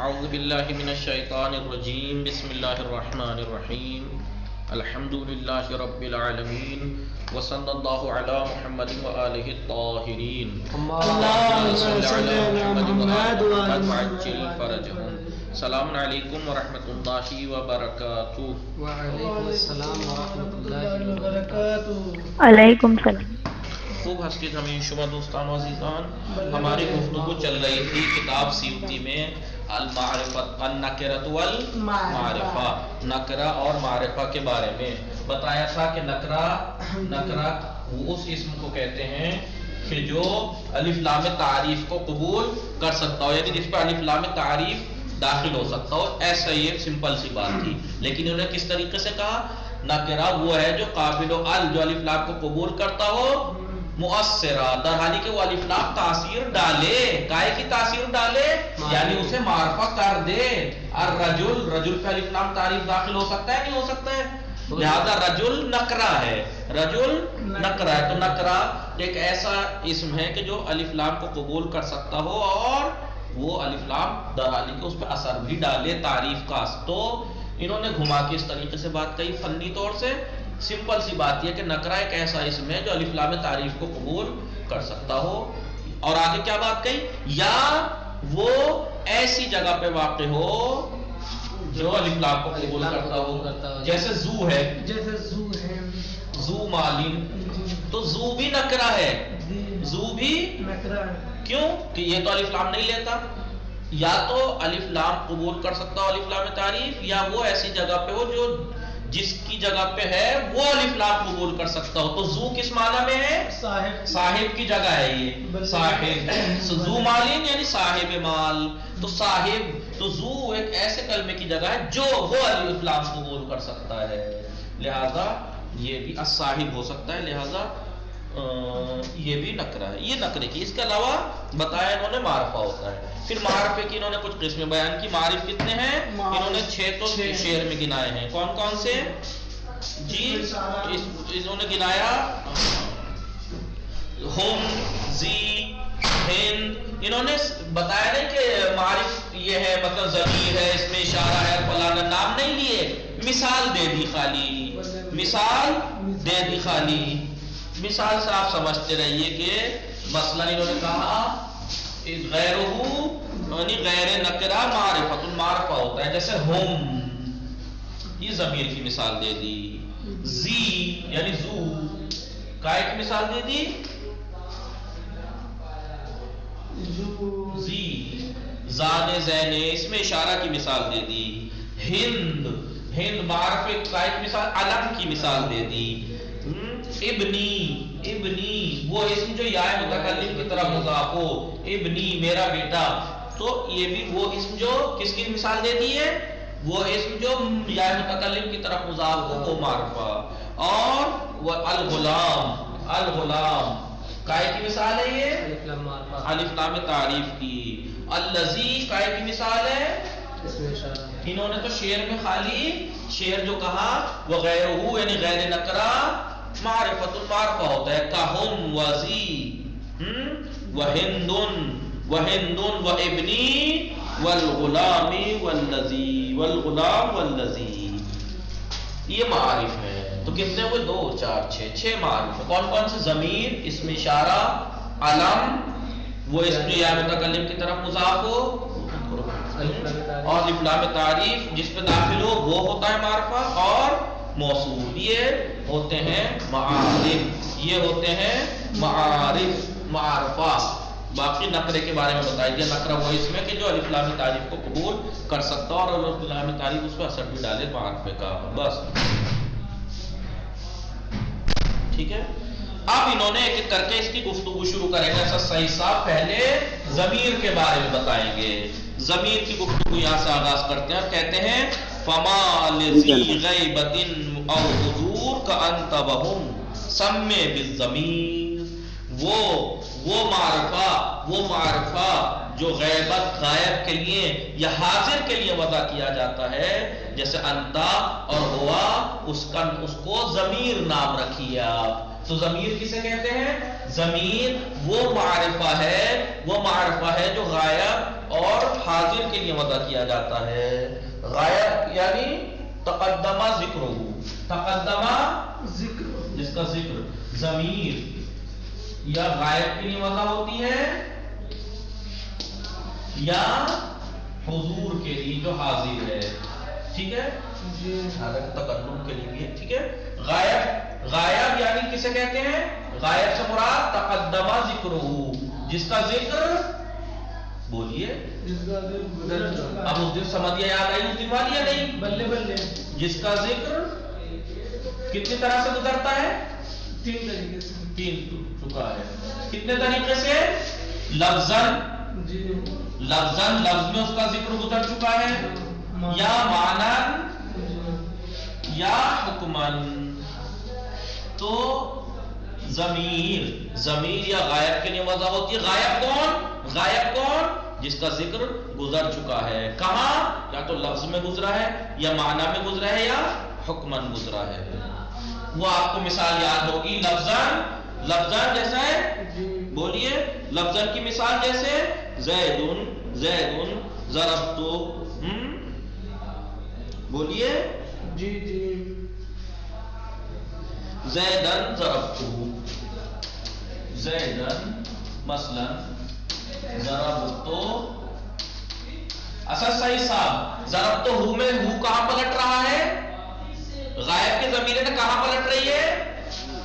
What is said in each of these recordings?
اعوذ باللہ من الشیطان الرجیم بسم اللہ الرحمن الرحیم الحمد للہ رب العالمین وصلی اللہ علی محمد وآلہ الطاہرین اللہم صلی علی محمد وعجل فرجہم. السلام علیکم ورحمۃ اللہ وبرکاتہ. وعلیکم السلام ورحمۃ اللہ وبرکاتہ. علیکم السلام. خوب ہستی ہمیں شما دوستان و عزیزان، ہماری گفتگو چل رہی تھی کتاب سیوطی میں المعرفت النکرۃ والمعرفہ، نکرہ اور معرفہ کے بارے میں بتایا تھا کہ نکرہ وہ اس اسم کو کہتے ہیں کہ جو الف لام تعریف کو قبول کر سکتا ہو، یعنی جس پہ الف لام تعریف داخل ہو سکتا ہو. ایسا یہ سمپل سی بات تھی، لیکن انہوں نے کس طریقے سے کہا نکرہ وہ ہے جو قابل و ال، جو الف لام کو قبول کرتا ہو، مؤثرہ، در حالی کہ وہ الف لام تاثیر ڈالے، کائے کی تاثیر ڈالے یعنی اسے معرفہ کر دے. الرجل، رجل پہ الف لام تعریف داخل ہو سکتا ہے نہیں ہو سکتا ہے؟ لہذا رجل نکرہ ہے، رجل نکرہ ہے. تو نکرہ ایک ایسا اسم ہے کہ جو الف لام کو قبول کر سکتا ہو اور وہ الف لام در حالی کہ اس پہ اثر بھی ڈالے تعریف کا. تو انہوں نے گھما کے اس طریقے سے بات کہی فنی طور سے. سمپل سی بات یہ کہ نکرہ ایک ایسا اسم ہے جو الف لام تعریف کو قبول کر سکتا ہو. اور آگے کیا بات کہی؟ یا وہ ایسی جگہ پہ واقع ہو جو الف لام کو قبول کرتا ہو، جیسے زو ہے، زو مالین، تو زو بھی نکرہ ہے، زو بھی نکرہ ہے. کیوں کہ یہ تو الف لام نہیں لیتا، یا تو الف لام قبول کر سکتا ہو الف لام تعریف، یا وہ ایسی جگہ پہ ہو جو جس کی جگہ پہ ہے وہ الف لام قبول کر سکتا ہو. تو زو کس معنی میں ہے؟ صاحب کی جگہ ہے یہ، صاحب. زو مالین یعنی صاحب مال. تو صاحب، تو زو ایک ایسے کلمے کی جگہ ہے جو وہ الف لام قبول کر سکتا ہے، لہذا یہ بھی الصاحب ہو سکتا ہے، لہذا یہ بھی نکرہ ہے. یہ نکرے کی. اس کے علاوہ بتایا انہوں نے معرفہ ہوتا ہے. پھر معرفے کی انہوں نے کچھ قسمیں بیان کی. معارف کتنے ہیں؟ انہوں نے 6 تو شعر میں گنائے ہیں. کون کون سے جی؟ انہوں نے گنایا ہم، زی، ہند. انہوں نے بتایا نہیں کہ معارف یہ ہے مطلب ضمیر ہے، اس میں اشارہ ہے، فلانا نام نہیں لیے، مثال دے دی خالی، مثال دے دی خالی. مثال سے آپ سمجھتے رہیے کہ مثلا انہوں نے کہا غیرہ یعنی غیر نکرہ معرفت المعرفہ ہوتا ہے، جیسے ہم، یہ ضمیر کی مثال دے دی. زی یعنی زو، کائے کی مثال دے دی، زی، زان زین، اس میں اشارہ کی مثال دے دی. ہند، ہند معرفت کائے کی مثال، علم کی مثال دے دی. ابنی، ابنی وہ اسم جو یا متکلم کی طرف مضاف ہو، ابنی میرا بیٹا. تو یہ بھی وہ اسم جو کس کی مثال دے دی ہے؟ وہ اسم جو یا متکلم کی طرف مضاف ہو وہ معرفہ. اور وہ الغلام، الغلام کائے کی مثال ہے یہ الف لام تعریف کی. الذی کائے کی مثال ہے، انہوں نے تو شعر میں خالی شعر جو کہا وہ غیرہ یعنی غیر نکرہ معرفت المعرفہ ہوتا ہے. کہم وزی وہندن وہندن وابنی والغلام والذی، والغلام والذی، یہ معارف ہے. تو کتنے ہوئے؟ 2 4 6 معارف. کون کون سے؟ ضمیر، اسم اشارہ، علم وہ اسم جو یا متکلم کی طرف مضاف ہو، اور الف لام تعریف جس پہ داخل ہو وہ ہوتا ہے معرفہ، اور موصول یہ ہوتے ہیں معارف، یہ ہوتے ہیں معارف، معرفہ. باقی نکرے کے بارے میں بتائی دیا. نکرہ وہ اسم ہے کہ جو الف لام تعریف کو قبول کر سکتا اور الف لام تعریف اس پہ اثر بھی ڈالے معرفے کا. بس ٹھیک ہے. اب انہوں نے ایک ایک کر کے اس کی گفتگو شروع کریں گے. ایسا صحیح صاحب پہلے ضمیر کے بارے میں بتائیں گے. ضمیر کی گفتگو یہاں سے آغاز کرتے ہیں اور کہتے ہیں فما لذی غیبت او حضور کانت وہم سمے بالضمیر. وہ معرفہ جو غیبت غائب کے لیے یا حاضر کے لیے وضع کیا جاتا ہے، جیسے انتا اور ہوا، اس کو ضمیر نام رکھیے آپ. تو ضمیر کسے کہتے ہیں؟ ضمیر وہ معرفہ ہے جو غائب اور حاضر کے لیے وضع کیا جاتا ہے. غائب یعنی تقدمہ ذکر ہو، تقدمہ ذکر جس کا ذکر ضمیر یا غائب کے لیے وضع ہوتی ہے یا حضور کے لیے جو حاضر ہے. ٹھیک ہے جی، حالت تقدم کے لیے بھی ہے. ٹھیک ہے. غائب، غائب یعنی کسے کہتے ہیں؟ غائب سے مراد تقدمہ ذکر ہو، جس کا ذکر بولیے اب اس دن سمجھیا یاد آئی اس دن والی یا نہیں؟ بلے بلے. جس کا ذکر کتنی طرح سے گزرتا ہے؟ تین طریقے سے. تین چکا ہے. کتنے طریقے سے؟ لفظاً، لفظاً لفظ میں اس کا ذکر گزر چکا ہے، یا معناً یا حکماً. تو ضمیر، ضمیر یا غائب کے لیے وضع ہوتی ہے. غائب کون؟ غائب کون؟ جس کا ذکر گزر چکا ہے. کہاں؟ یا تو لفظ میں گزرا ہے یا معنی میں گزرا ہے یا حکماً گزرا ہے. وہ آپ کو مثال یاد ہوگی. لفظاً، لفظاً جیسا ہے بولیے. لفظاً کی مثال جیسے زیدن، زیدن ضربتو. بولیے جی جی. زیدن ضربتو، زیدن مثلا ضربتو. اصل صحیح صاحب ضربتو ہو میں ہو کہاں پلٹ رہا ہے؟ غائب کے ضمیر نے کہاں پلٹ رہی ہے؟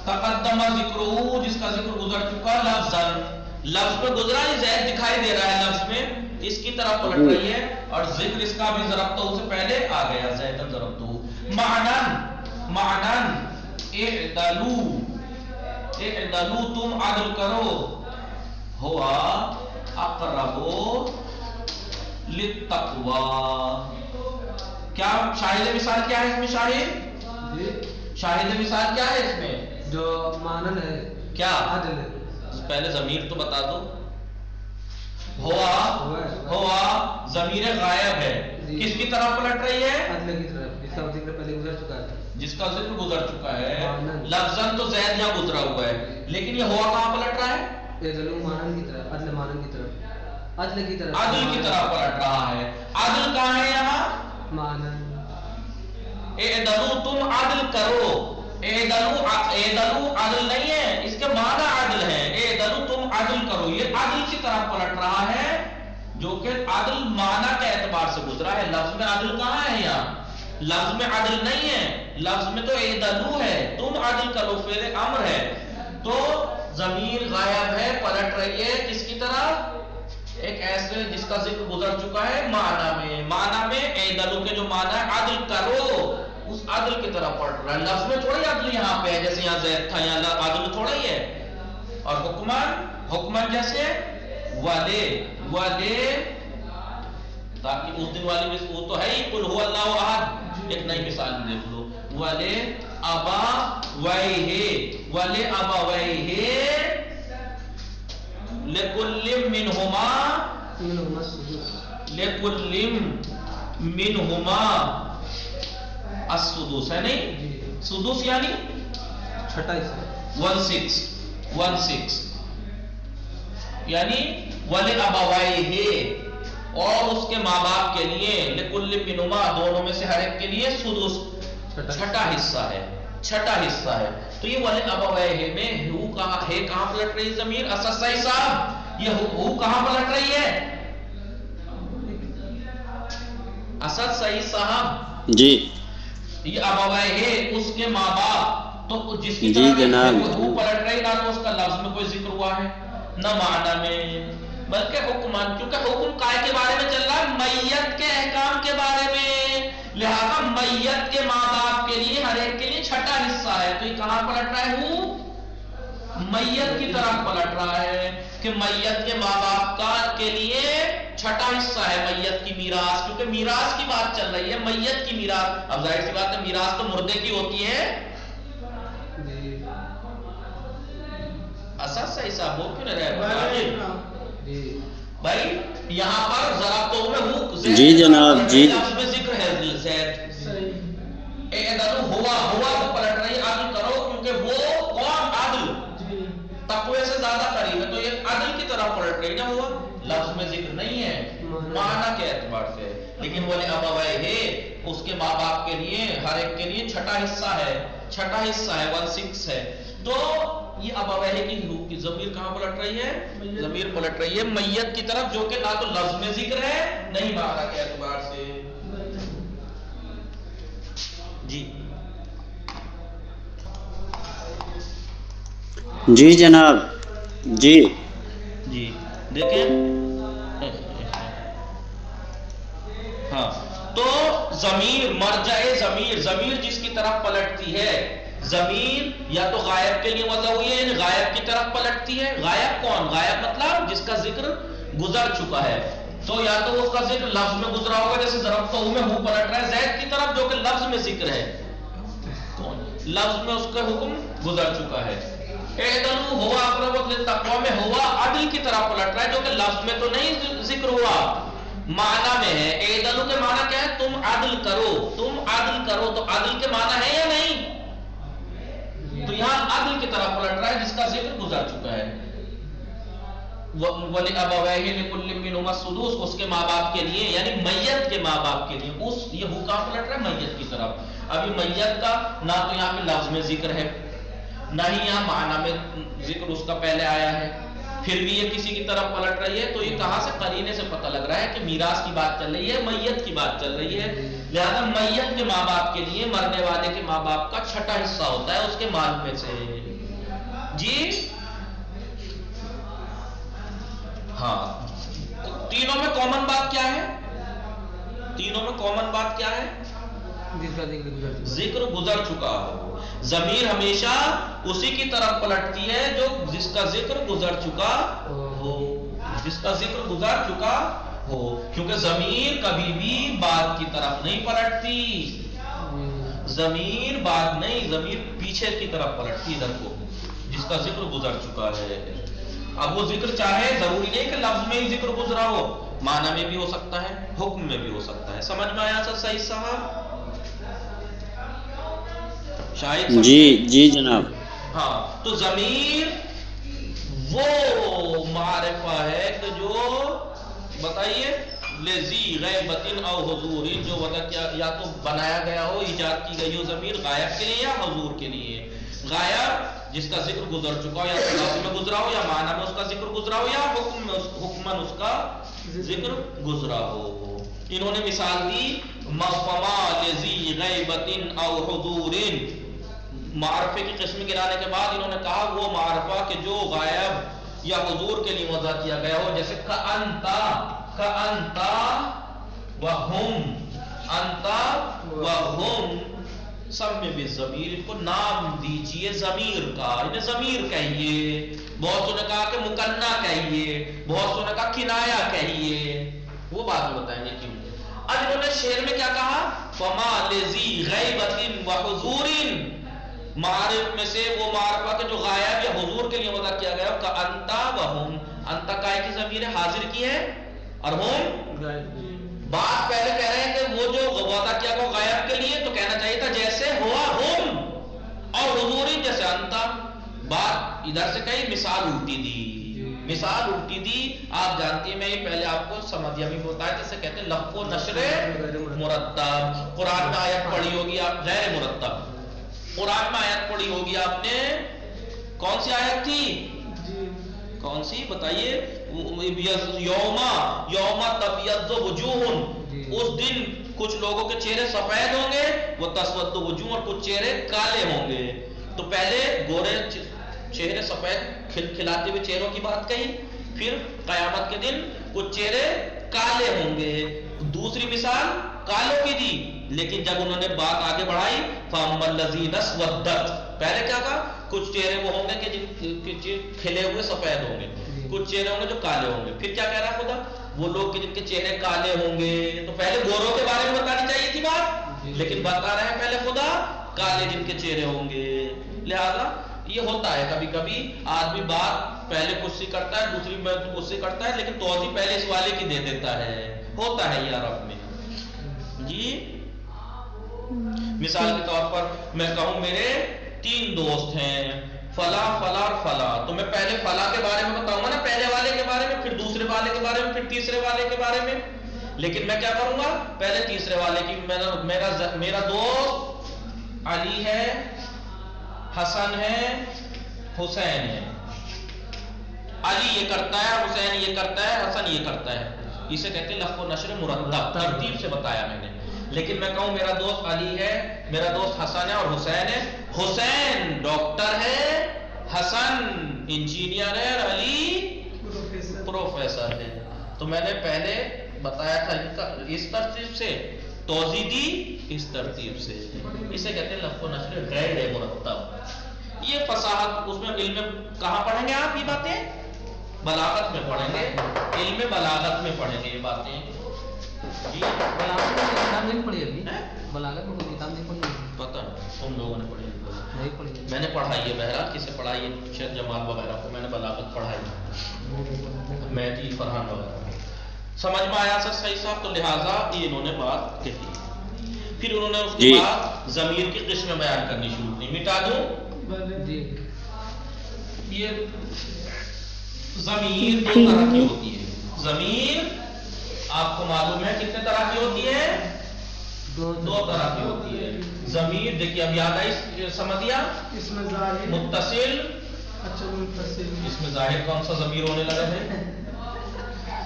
تقدمہ ذکرہ، جس کا ذکر گزر چکا. لفظاً، لفظ میں گزرا، یہ زید دکھائی دے رہا ہے لفظ میں، اس کی طرف پلٹ رہی ہے. اور ذکر اس کا بھی ضربتو سے پہلے آ گیا، زیدن ضربتو. معنن، معنن اعدلو، اعدلو تم عدل کرو. ہوا اقرب للتقوی. کیا شاہد مثال کیا ہے اس میں؟ شاہد، شاہد مثال کیا ہے اس میں؟ جو مانن ہے کیا؟ عدل. پہلے ضمیر تو بتا دو. ہوا، ہوا ضمیر غائب ہے، کس کی طرف پلٹ رہی ہے؟ عدل کی طرف، جس کا ذکر پہلے گزر چکا ہے. جس کا ذکر گزر چکا ہے. لفظاً تو زید یہاں گزرا ہوا ہے، لیکن یہ ہوا کہاں پلٹ رہا ہے؟ عدل مانن کی طرف، عدل مانن کی طرف، عدل کی طرف، عدل کی طرف پلٹ رہا ہے. عدل کہاں ہے یہاں؟ مانن. اعدلو تم عدل کرو. اعدلو، اعدلو عدل نہیں ہے، اس کے معنی عدل ہے. اعدلو تم عدل کرو، یہ عدل کی طرف پلٹ رہا ہے، جو کہ عدل معنی کے اعتبار سے گزرا ہے. لفظ میں عدل کہاں ہے یہاں؟ لفظ میں عدل نہیں ہے، لفظ میں تو اعدلو ہے، تم عدل کرو، فعل امر ہے. تو ضمیر غائب ہے، پلٹ رہی ہے کس کی طرف؟ ایک ایسے جس کا ذکر گزر چکا ہے معنی میں. معنی میں اعدلو کے جو معنی ہے عدل کرو، اس عدل کی طرف پلٹ رہا ہے. لفظ میں تھوڑی عدل یہاں پہ ہے، جیسے یہاں زید تھا، یہاں عدل تھوڑا ہی ہے. اور حکمن، حکمن جیسے والے، والے تاکہ اس دن والی میں وہ تو ہے ہی قل هو اللہ احد. ایک نئی مثال دیکھ لو. والے ابا ویہ، والے ابا ویہ لکل منہما، لکل منہما السدس ہے نہیں؟ سدس یعنی چھٹا حصہ، 1/6، 1/6 یعنی ولی ابویہ، اور اس کے ماں باپ کے لیے لکل منہما دونوں میں سے ہر ایک کے لیے سدس چھٹا حصہ ہے، چھٹا حصہ ہے. تو یہ ولی ابویہ میں ہو کہاں ہے؟ کہاں پلٹ رہی ضمیر؟ اسد صحیح صاحب یہ ہو کہاں پلٹ رہی ہے؟ اسد صحیح صاحب جی. یہ ابویہ اس کے ماں باپ، تو جس کی جی جناب ہو پلٹ رہی، نہ تو اس کا لفظ میں کوئی ذکر ہوا ہے نہ معنی میں، بلکہ حکمان، کیونکہ حکم کائے کے بارے میں چل رہا ہے؟ میت کے احکام کے بارے میں. لہذا میت کے ماں باپ کے لیے ہر ایک کے لیے چھٹا حصہ ہے. تو یہ کہاں پلٹ رہا ہے؟ ہوں میت کی طرف پلٹ رہا ہے کہ میت کے ماں باپ کا کے لیے چھٹا حصہ ہے میت کی میراث، کیونکہ میراث کی بات چل رہی ہے، میت کی میراث. اب ظاہر سی بات ہے میراث تو مردے کی ہوتی ہے. اسد صحیح صاحب ہو کیوں نہ رہے بھائی؟ یہاں پر ذرا تو میں ہوں جی جناب جی لفظ میں ذکر ہے زید. اعدلو ہوا، ہوا کو پلٹ رہی عدل کرو، کیونکہ وہ کون؟ عدل تقوی سے زیادہ قریب ہے. تو یہ عدل کی طرف پلٹ رہی نا. ہوا لفظ میں ذکر نہیں ہے، معنی معنی کے اعتبار سے. لیکن بولے ابویہ اس کے ماں باپ کے لیے ہر ایک کے لیے چھٹا حصہ ہے 1/6 ہے. تو یہ ابویہ کی حقوق کی ضمیر کہاں پلٹ رہی ہے؟ ضمیر پلٹ رہی ہے میت کی طرف، جو کہ نہ تو لفظ میں ذکر ہے نہیں معنی کے اعتبار سے. جی جی جناب. جی جی دیکھیں. ہاں تو ضمیر مرجع ضمیر جس کی طرف پلٹتی ہے، ضمیر یا تو غائب کے لیے وضع ہوئی ہے، یعنی غائب کی طرف پلٹتی ہے. غائب کون؟ غائب مطلب جس کا ذکر گزر چکا ہے. تو یا تو اس کا ذکر لفظ میں گزرا ہوگا، جیسے ضربتہ میں ہوں پلٹ رہا ہے زید کی طرف، جو کہ لفظ میں ذکر ہے. کون؟ لفظ میں اس کا حکم گزر چکا ہے. اعدلوا ہوا اقرب للتقوی میں ہوا عدل کی طرف پلٹ رہا ہے، جو کہ لفظ میں تو نہیں ذکر ہوا، معنی میں ہے. اعدلوا کے معنی کیا ہے؟ تم عدل کرو، تم عدل کرو. تو عدل کے معنی ہے یا نہیں؟ تو یہاں عدل کی طرف پلٹ رہا ہے جس کا ذکر گزر چکا ہے. وَلِأَبَوَيْهِ لِكُلِّ مِنْهُمَا السُّدُسُ اس کے ماں باپ کے لیے، یعنی میت کے ماں باپ کے لیے. یہ حکم پلٹ رہا ہے میت کی طرف. ابھی میت کا نہ تو یہاں پہ لفظ میں ذکر ہے، نہ ہی یہاں معنی میں ذکر اس کا پہلے آیا ہے، پھر بھی یہ کسی کی طرف پلٹ رہی ہے. تو یہ کہاں سے؟ قرینے سے پتہ لگ رہا ہے کہ میراث کی بات چل رہی ہے، میت کی بات چل رہی ہے. لہذا میت کے ماں باپ کے لیے مرنے والے کے ماں باپ کا 6واں حصہ ہوتا ہے اس کے مال میں سے. جی ہاں. تینوں میں کامن بات کیا ہے؟ تینوں میں کامن بات کیا ہے؟ ذکر گزر چکا ہو. ضمیر ہمیشہ اسی کی طرف پلٹتی ہے جو جس کا ذکر گزر چکا ہو، جس کا ذکر گزر چکا ہو. کیونکہ ضمیر کبھی بھی بعد کی طرف نہیں پلٹتی. ضمیر بعد نہیں، ضمیر پیچھے کی طرف پلٹتی ادھر کو، جس کا ذکر گزر چکا ہے. اب وہ ذکر چاہے ضروری نہیں کہ لفظ میں ہی ذکر گزرا ہو، معنی میں بھی ہو سکتا ہے، حکم میں بھی ہو سکتا ہے. سمجھ میں آیا سر صحیح صاحب؟ شاید جی جناب. ہاں تو ضمیر وہ معرفہ ہے کہ جو بتائیے لذی غیبت او حضور، جو وضع کیا یا تو بنایا گیا ہو، ایجاد کی گئی ہو ضمیر غائب کے لیے یا حضور کے لیے. غائب جس کا ذکر گزر چکا ہو، یا لفظ میں گزرا ہو، یا معنی میں اس کا ذکر گزرا ہو، یا حکمن اس کا ذکر گزرا ہو. انہوں نے مثال دی فما لذی غیبت او حضور. معرفے کی قسم گرانے کے بعد انہوں نے کہا وہ معرفہ کہ جو غائب یا حضور کے لیے وضع کیا گیا ہو، جیسے کأنتا وہم، انتا وہم سب میں بھی ضمیر کو نام دیجئے ضمیر کا، انہیں ضمیر کہیے. بہت سو نے کہا کہ مکنہ کہیے، بہت سو نے کہا کنایا کہیے. وہ بات بتائیں گے کیوں. اب انہوں نے شعر میں کیا کہا؟ فما لذی غیبت وحضور، معارف میں سے وہ معرفہ کہ جو غائب یا حضور کے لیے وضع کیا گیا کا انتا وہم. انتا کائے کی ضمیر ہے، حاضر کی ہے، اور ہم بات پہلے کہہ رہے ہیں کہ وہ جو وعدہ کیا وہ غائب کے لیے، تو کہنا چاہیے تھا جیسے ہوا ہم اور حضوری جیسے انتا. بات ادھر سے کہیں مثال الٹی دی، مثال الٹی دی. آپ جانتی ہیں، میں یہ پہلے آپ کو سمجھیا بھی بتایا، جسے کہتے ہیں لفظ و نشر مرتب. قرآن میں آیت پڑھی ہوگی آپ غیر مرتب، قرآن میں آیت پڑھی ہوگی آپ نے، کون سی آیت تھی؟ کون سی بتائیے؟ یوم تبیض وجوہ، اس دن کچھ لوگوں کے چہرے سفید ہوں گے، وہ تسود وجوہ، اور کچھ چہرے کالے ہوں گے. تو پہلے گورے چہرے سفید کھلاتے ہوئے چہروں کی بات کہی، پھر قیامت کے دن کچھ چہرے کالے ہوں گے. دوسری مثال کالوں کی دی، لیکن جب انہوں نے بات آگے بڑھائی فَأَمَّا الَّذِينَ اسْوَدَّتْ، پہلے کیا کہا؟ کچھ چہرے وہ ہوں گے کہ جن کھلے ہوئے سفید ہوں گے، کچھ چہرے ہوں گے جو کالے ہوں گے. پھر کیا کہہ رہا ہے خدا؟ وہ لوگ کہ جن کے چہرے کالے ہوں گے. تو پہلے گوروں کے بارے میں بتانی چاہیے تھی بات، لیکن بتا رہے ہیں پہلے خدا کالے جن کے چہرے ہوں گے. لہذا یہ ہوتا ہے کبھی کبھی آدمی بات پہلے کچھ سی کرتا ہے، دوسری میں کچھ سی کرتا ہے، لیکن توضیح پہلے اس والے کی دے دیتا ہے. ہوتا ہے یہ عرب میں. جی مثال کے طور پر میں کہوں میرے 3 دوست ہیں، فلاں فلاں اور فلاں، تو میں پہلے فلاں کے بارے میں بتاؤں گا نا، پہلے والے کے بارے میں، پھر دوسرے والے کے بارے میں، پھر تیسرے والے کے بارے میں. لیکن میں کیا کروں گا پہلے تیسرے والے کی میرا دوست علی ہے، حسن ہے، حسین ہے. علی یہ کرتا ہے، حسین یہ کرتا ہے، حسن یہ کرتا ہے. اسے کہتے ہیں لفظ و نشر مرتب، ترتیب سے بتایا میں نے. لیکن میں کہوں میرا دوست علی ہے، میرا دوست حسن ہے اور حسین ہے. حسین ڈاکٹر ہے، حسن انجینئر ہے اور علی پروفیسر ہے. تو میں نے پہلے بتایا تھا اس ترتیب سے، توضیح دی اس ترتیب سے. اسے کہتے ہیں لفظ و نشر غیر مرتب. یہ فصاحت اس میں علم کہاں پڑھیں گے آپ یہ باتیں؟ بلاغت میں پڑھیں گے، علم بلاغت میں پڑھیں گے یہ باتیں. جی بلاغت میں کتاب نہیں پڑھی ابھی؟ بلاغت میں کوئی کتاب نہیں پڑھی؟ پتہ تم لوگوں نے پڑھی نہیں پڑھی. میں نے پڑھائی ہے، بہرحال کسے پڑھائی ہے؟ شیخ جمال وغیرہ کو میں نے بلاغت پڑھائی، مہدی فرحان وغیرہ. سمجھ میں آیا سر صحیح صاحب؟ تو لہٰذا یہ انہوں نے بات کہی. پھر انہوں نے اس کے بعد ضمیر کی قسمیں بیان کرنی شروع کی. مٹا دوں جی. یہ ضمیر دو طرح کی ہوتی ہے. ضمیر آپ کو معلوم ہے کتنے طرح کی ہوتی ہے؟ دو طرح کی ہوتی ہے. ضمیر دیکھیے اب یاد آئی سمجھیا؟ اس میں ظاہر متصل. اچھا متصل. اس میں ظاہر کون سا ضمیر ہونے لگا ہے؟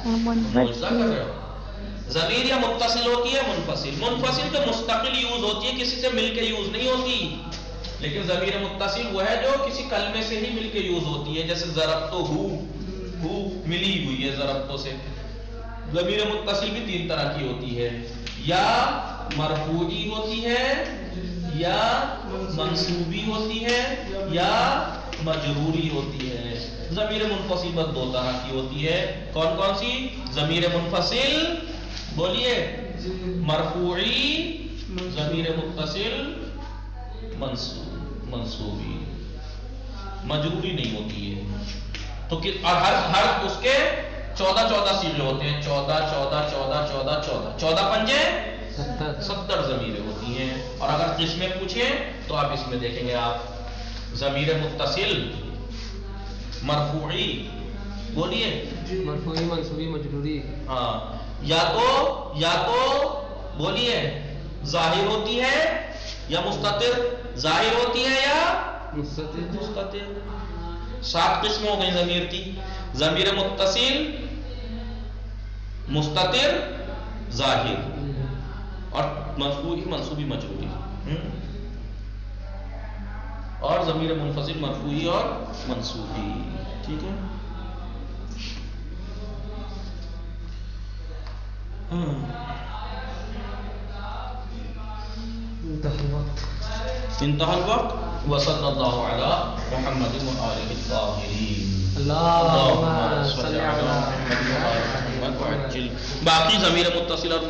موجزہ کر رہے ہو. ضمیر یا متصل ہوتی ہے منفصل. منفصل تو مستقل یوز ہوتی ہے، کسی سے مل کے یوز نہیں ہوتی. لیکن ضمیر متصل وہ ہے جو کسی کلمے سے ہی مل کے یوز ہوتی ہے، جیسے ضربتو ہو ملی ہوئی ہے ضربتو سے. ضمیر متصل بھی تین طرح کی ہوتی ہے، یا مرفوعی ہوتی ہے، یا منصوبی ہوتی ہے، یا مجروری ہوتی ہے. ضمیر منفصل بس دو طرح کی ہوتی ہے. کون کون سی؟ ضمیر منفصل بولیے، مرفوعی، ضمیر متصل، منصوبی. مجروری نہیں ہوتی ہے. تو ہر اس کے 14 سیغے ہوتے ہیں. 14 پنجے 70 ضمیریں ہوتی ہیں. اور اگر قسمیں پوچھیں تو آپ اس میں دیکھیں گے آپ ضمیر متصل، مرفوعی بولیے، مرفوعی، منصوبی، مجروری. ہاں. یا تو بولیے ظاہر ہوتی ہے یا مستتر. ظاہر ہوتی ہے یا مستتر. 7 قسم ہو گئی ضمیر کی. ضمیر متصل، مستتر، ظاہر اور مرفوعی، منصوبی، مجروری. اور ضمیر منفصل، مرفوعی اور منصوبی. ٹھیک ہے. انتہا الوقت. وصلی اللہ علی محمد وآلہ الطاہرین. اللہم صلی علی محمد وعجل. باقی ضمیر متصل اور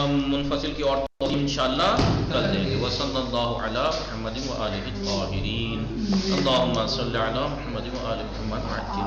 منفصل کی اور انشاءاللہ کر دیں گے. وصلی اللہ علی محمد وآلہ الطاہرین. اللہم صلی علی محمد وآلہ محمد وعجل.